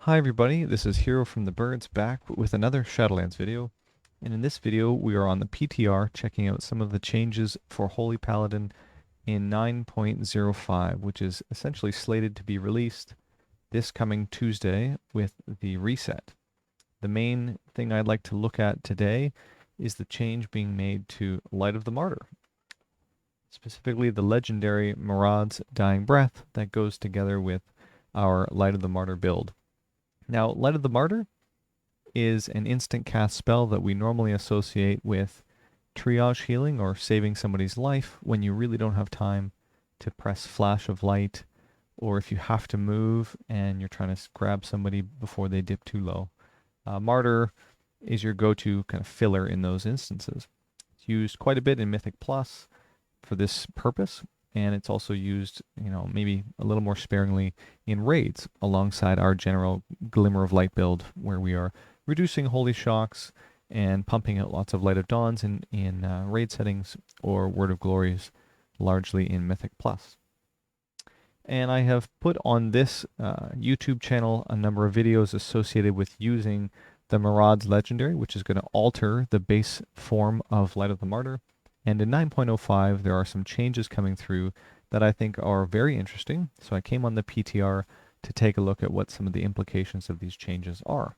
Hi everybody, this is Hero from the Birds back with another Shadowlands video. And in this video we are on the PTR checking out some of the changes for Holy Paladin in 9.05, which is essentially slated to be released this coming Tuesday with the reset. The main thing I'd like to look at today is the change being made to Light of the Martyr. Specifically the legendary Maraud's Dying Breath that goes together with our Light of the Martyr build. Now, Light of the Martyr is an instant cast spell that we normally associate with triage healing or saving somebody's life when you really don't have time to press Flash of Light, or if you have to move and you're trying to grab somebody before they dip too low. Martyr is your go-to kind of filler in those instances. It's used quite a bit in Mythic Plus for this purpose, and it's also used, maybe a little more sparingly in raids alongside our general Glimmer of Light build, where we are reducing Holy Shocks and pumping out lots of Light of Dawns in raid settings, or Word of Glories largely in Mythic Plus. And I have put on this YouTube channel a number of videos associated with using the Maraud's Legendary, which is going to alter the base form of Light of the Martyr. And in 9.05, there are some changes coming through that I think are very interesting. So I came on the PTR to take a look at what some of the implications of these changes are.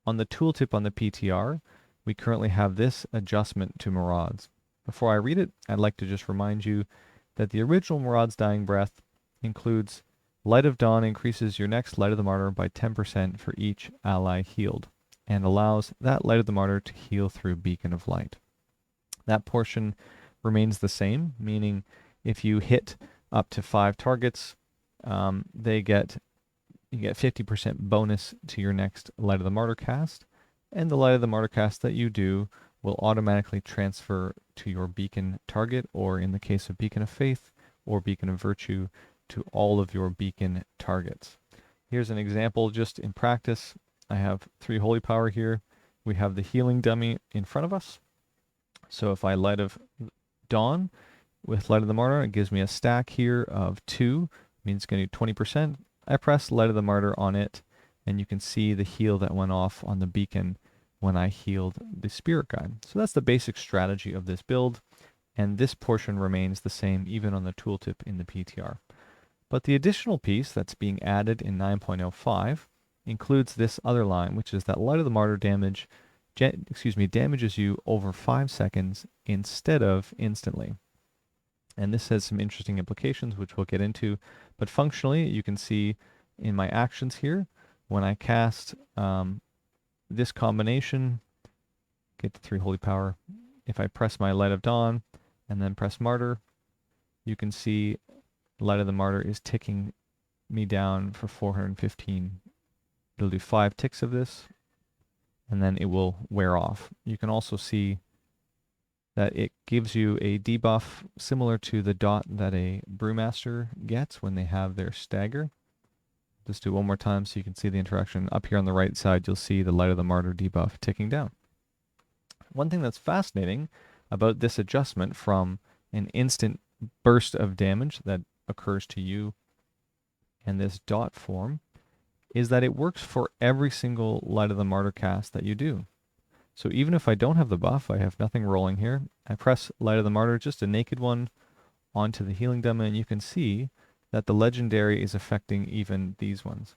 On the tooltip on the PTR, we currently have this adjustment to Maraud's. Before I read it, I'd like to just remind you that the original Maraud's Dying Breath includes Light of Dawn increases your next Light of the Martyr by 10% for each ally healed, and allows that Light of the Martyr to heal through Beacon of Light. That portion remains the same, meaning if you hit up to 5 targets, you get 50% bonus to your next Light of the Martyr cast, and the Light of the Martyr cast that you do will automatically transfer to your Beacon target, or in the case of Beacon of Faith or Beacon of Virtue, to all of your Beacon targets. Here's an example just in practice. I have 3 Holy Power here. We have the healing dummy in front of us. So if I Light of Dawn with Light of the Martyr, it gives me a stack here of 2, means it's going to do 20%. I press Light of the Martyr on it, and you can see the heal that went off on the beacon when I healed the Spirit Guide. So that's the basic strategy of this build, and this portion remains the same even on the tooltip in the PTR. But the additional piece that's being added in 9.05 includes this other line, which is that Light of the Martyr damages you over 5 seconds instead of instantly. And this has some interesting implications, which we'll get into. But functionally, you can see in my actions here, when I cast this combination, get the 3 Holy Power, if I press my Light of Dawn and then press Martyr, you can see Light of the Martyr is ticking me down for 415. It'll do 5 ticks of this, and then it will wear off. You can also see that it gives you a debuff similar to the dot that a Brewmaster gets when they have their stagger. Just do one more time so you can see the interaction. Up here on the right side, you'll see the Light of the Martyr debuff ticking down. One thing that's fascinating about this adjustment from an instant burst of damage that occurs to you and this dot form is that it works for every single Light of the Martyr cast that you do. So even if I don't have the buff, I have nothing rolling here, I press Light of the Martyr, just a naked one, onto the healing dummy, and you can see that the legendary is affecting even these ones.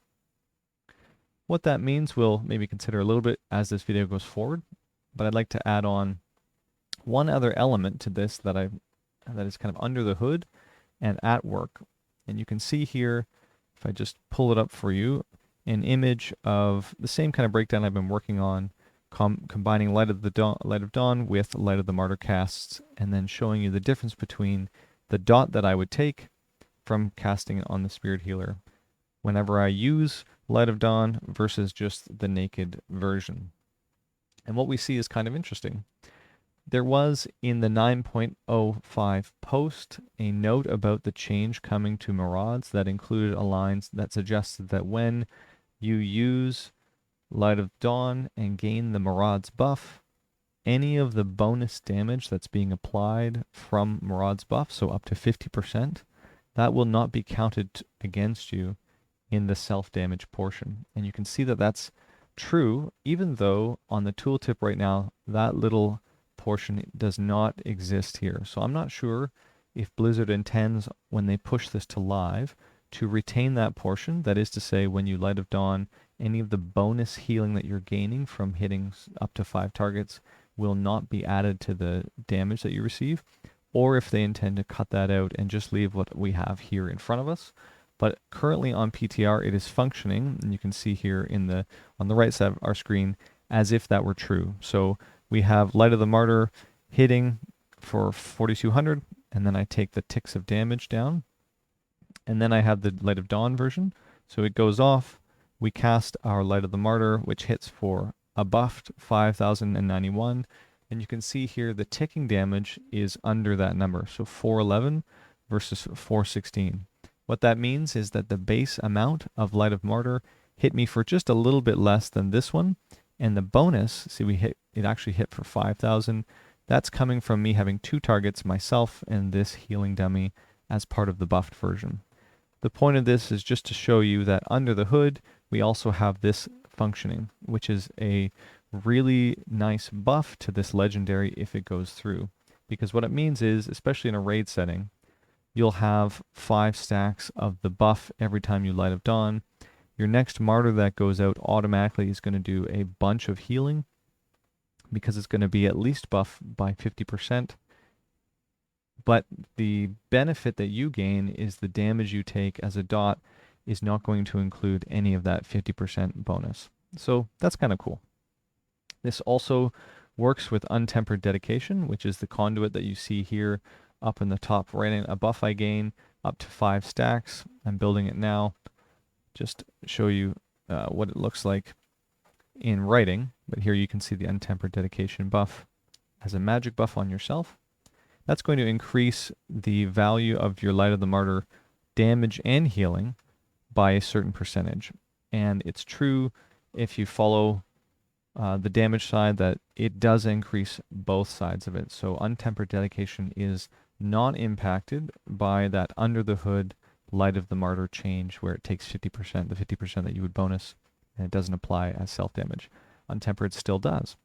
What that means we'll maybe consider a little bit as this video goes forward, but I'd like to add on one other element to this that is kind of under the hood and at work. And you can see here, if I just pull it up for you, an image of the same kind of breakdown I've been working on, combining Light of Dawn with Light of the Martyr casts, and then showing you the difference between the dot that I would take from casting it on the Spirit Healer whenever I use Light of Dawn versus just the naked version. And what we see is kind of interesting. There was in the 9.05 post a note about the change coming to Maraud's that included a line that suggested that when you use Light of Dawn and gain the Maraud's buff, any of the bonus damage that's being applied from Maraud's buff, so up to 50%, that will not be counted against you in the self-damage portion. And you can see that that's true, even though on the tooltip right now, that little portion does not exist here. So I'm not sure if Blizzard intends, when they push this to live, to retain that portion. That is to say, when you Light of Dawn, any of the bonus healing that you're gaining from hitting up to 5 targets will not be added to the damage that you receive, or if they intend to cut that out and just leave what we have here in front of us. But currently on PTR, it is functioning, and you can see here on the right side of our screen as if that were true. So we have Light of the Martyr hitting for 4,200, and then I take the ticks of damage down, and then I have the Light of Dawn version. So it goes off, we cast our Light of the Martyr, which hits for a buffed 5,091, and you can see here the ticking damage is under that number, so 411 versus 416. What that means is that the base amount of Light of Martyr hit me for just a little bit less than this one, and the bonus, see, it actually hit for 5,000. That's coming from me having 2 targets, myself and this healing dummy, as part of the buffed version. The point of this is just to show you that under the hood, we also have this functioning, which is a really nice buff to this legendary if it goes through. Because what it means is, especially in a raid setting, you'll have 5 stacks of the buff every time you Light of Dawn. Your next Martyr that goes out automatically is going to do a bunch of healing, because it's going to be at least buff by 50%. But the benefit that you gain is the damage you take as a dot is not going to include any of that 50% bonus. So that's kind of cool. This also works with Untempered Dedication, which is the conduit that you see here up in the top right. A buff I gain up to 5 stacks. I'm building it now. Just show you what it looks like in writing. But here you can see the Untempered Dedication buff as a magic buff on yourself. That's going to increase the value of your Light of the Martyr damage and healing by a certain percentage. And it's true if you follow the damage side that it does increase both sides of it. So Untempered Dedication is not impacted by that under the hood Light of the Martyr change where it takes 50%, the 50% that you would bonus, and it doesn't apply as self-damage. Untempered still does.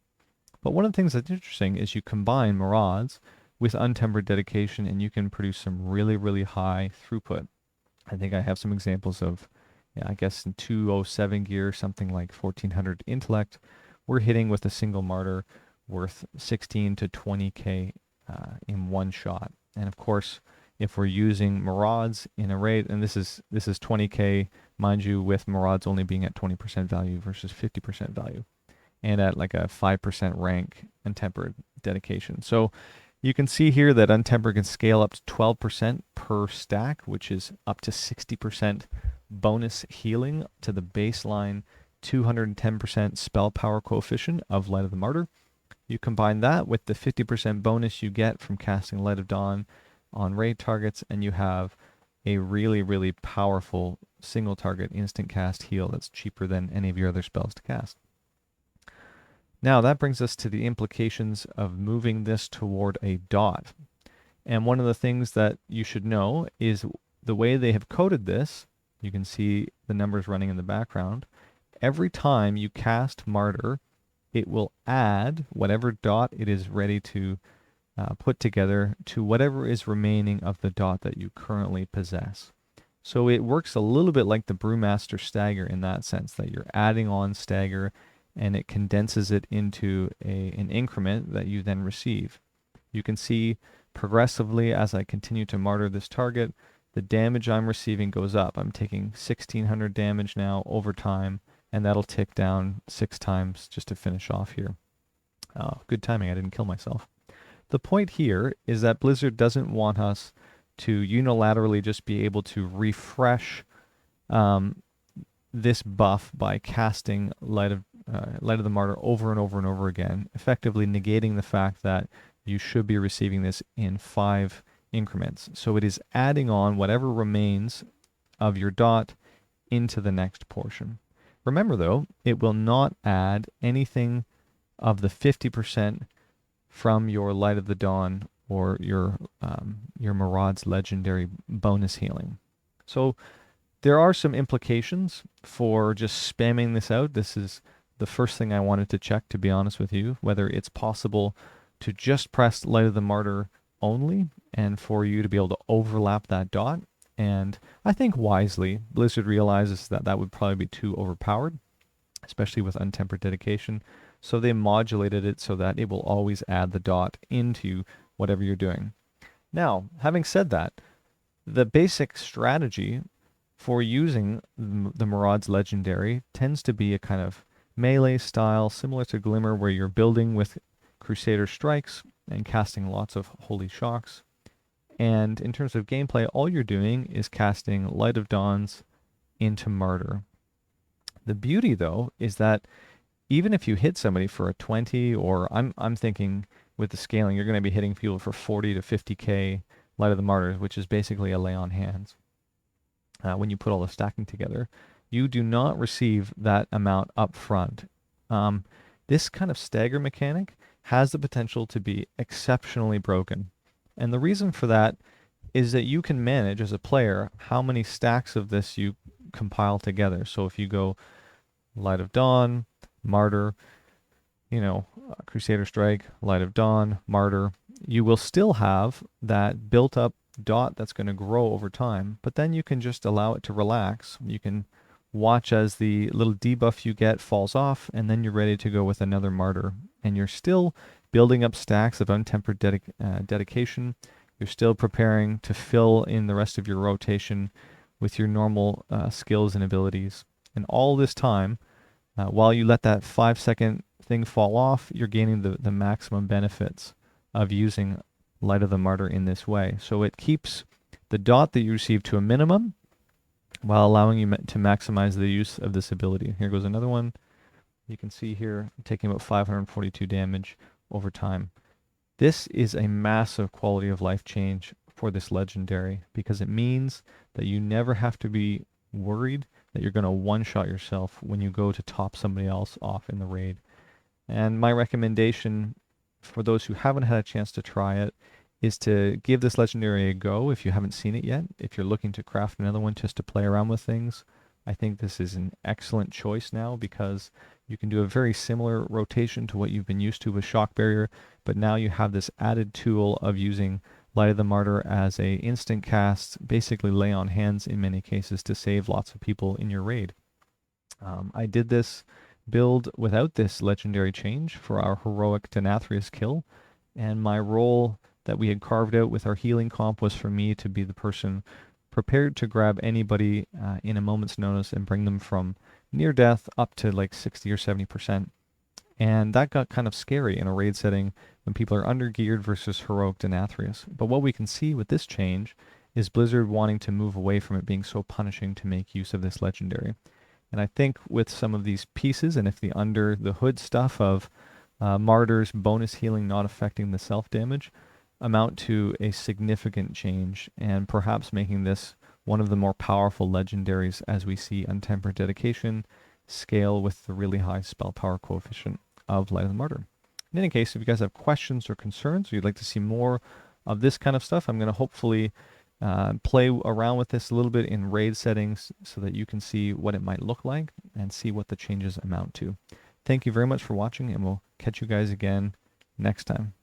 But one of the things that's interesting is you combine Maraud's with Untempered Dedication, and you can produce some really, really high throughput. I think I have some examples of, I guess in 207 gear, something like 1400 intellect, we're hitting with a single Martyr worth 16 to 20k in one shot. And of course, if we're using Maraud's in a raid, and this is 20k, mind you, with Maraud's only being at 20% value versus 50% value, and at like a 5% rank Untempered Dedication. So you can see here that Untempered can scale up to 12% per stack, which is up to 60% bonus healing to the baseline 210% spell power coefficient of Light of the Martyr. You combine that with the 50% bonus you get from casting Light of Dawn on raid targets, and you have a really, really powerful single target instant cast heal that's cheaper than any of your other spells to cast. Now that brings us to the implications of moving this toward a dot. And one of the things that you should know is the way they have coded this, you can see the numbers running in the background. Every time you cast Martyr, it will add whatever dot it is ready to put together to whatever is remaining of the dot that you currently possess. So it works a little bit like the Brewmaster Stagger in that sense, that you're adding on Stagger and it condenses it into an increment that you then receive. You can see progressively as I continue to Martyr this target, the damage I'm receiving goes up. I'm taking 1600 damage now over time, and that'll tick down 6 times just to finish off here. Oh, good timing, I didn't kill myself. The point here is that Blizzard doesn't want us to unilaterally just be able to refresh this buff by casting Light of the Martyr over and over and over again, effectively negating the fact that you should be receiving this in 5 increments. So it is adding on whatever remains of your dot into the next portion. Remember though, it will not add anything of the 50% from your Light of the Dawn or your Maraud's legendary bonus healing. So There are some implications for just spamming this out. This is the first thing I wanted to check, to be honest with you, whether it's possible to just press Light of the Martyr only and for you to be able to overlap that dot. And I think wisely, Blizzard realizes that that would probably be too overpowered, especially with Untempered Dedication. So they modulated it so that it will always add the dot into whatever you're doing. Now, having said that, the basic strategy for using the Maraud's Legendary tends to be a kind of melee style, similar to Glimmer, where you're building with Crusader Strikes and casting lots of Holy Shocks. And in terms of gameplay, all you're doing is casting Light of Dawns into Martyr. The beauty, though, is that even if you hit somebody for a 20, or I'm thinking with the scaling, you're going to be hitting people for 40 to 50k Light of the Martyrs, which is basically a lay on hands. When you put all the stacking together, you do not receive that amount up front. This kind of stagger mechanic has the potential to be exceptionally broken. And the reason for that is that you can manage as a player how many stacks of this you compile together. So if you go Light of Dawn, Martyr, Crusader Strike, Light of Dawn, Martyr, you will still have that built up dot that's going to grow over time, but then you can just allow it to relax. You can watch as the little debuff you get falls off, and then you're ready to go with another Martyr. And you're still building up stacks of Untempered Dedication. You're still preparing to fill in the rest of your rotation with your normal skills and abilities. And all this time, while you let that 5-second thing fall off, you're gaining the maximum benefits of using Light of the Martyr in this way. So it keeps the dot that you receive to a minimum while allowing you to maximize the use of this ability. Here goes another one. You can see here, I'm taking about 542 damage over time. This is a massive quality of life change for this legendary, because it means that you never have to be worried that you're going to one-shot yourself when you go to top somebody else off in the raid. And my recommendation for those who haven't had a chance to try it is to give this legendary a go if you haven't seen it yet. If you're looking to craft another one just to play around with things, I think this is an excellent choice now, because you can do a very similar rotation to what you've been used to with Shock Barrier, but now you have this added tool of using Light of the Martyr as a instant cast, basically lay on hands in many cases, to save lots of people in your raid. I did this build without this legendary change for our heroic Denathrius kill, and my role that we had carved out with our healing comp was for me to be the person prepared to grab anybody in a moment's notice and bring them from near death up to like 60 or 70%. And that got kind of scary in a raid setting when people are under-geared versus heroic Denathrius. But what we can see with this change is Blizzard wanting to move away from it being so punishing to make use of this legendary. And I think with some of these pieces, and if the under the hood stuff of Martyr's bonus healing not affecting the self-damage, amount to a significant change, and perhaps making this one of the more powerful legendaries as we see Untempered Dedication scale with the really high spell power coefficient of Light of the Martyr. In any case, if you guys have questions or concerns, or you'd like to see more of this kind of stuff, I'm going to hopefully play around with this a little bit in raid settings so that you can see what it might look like and see what the changes amount to. Thank you very much for watching, and we'll catch you guys again next time.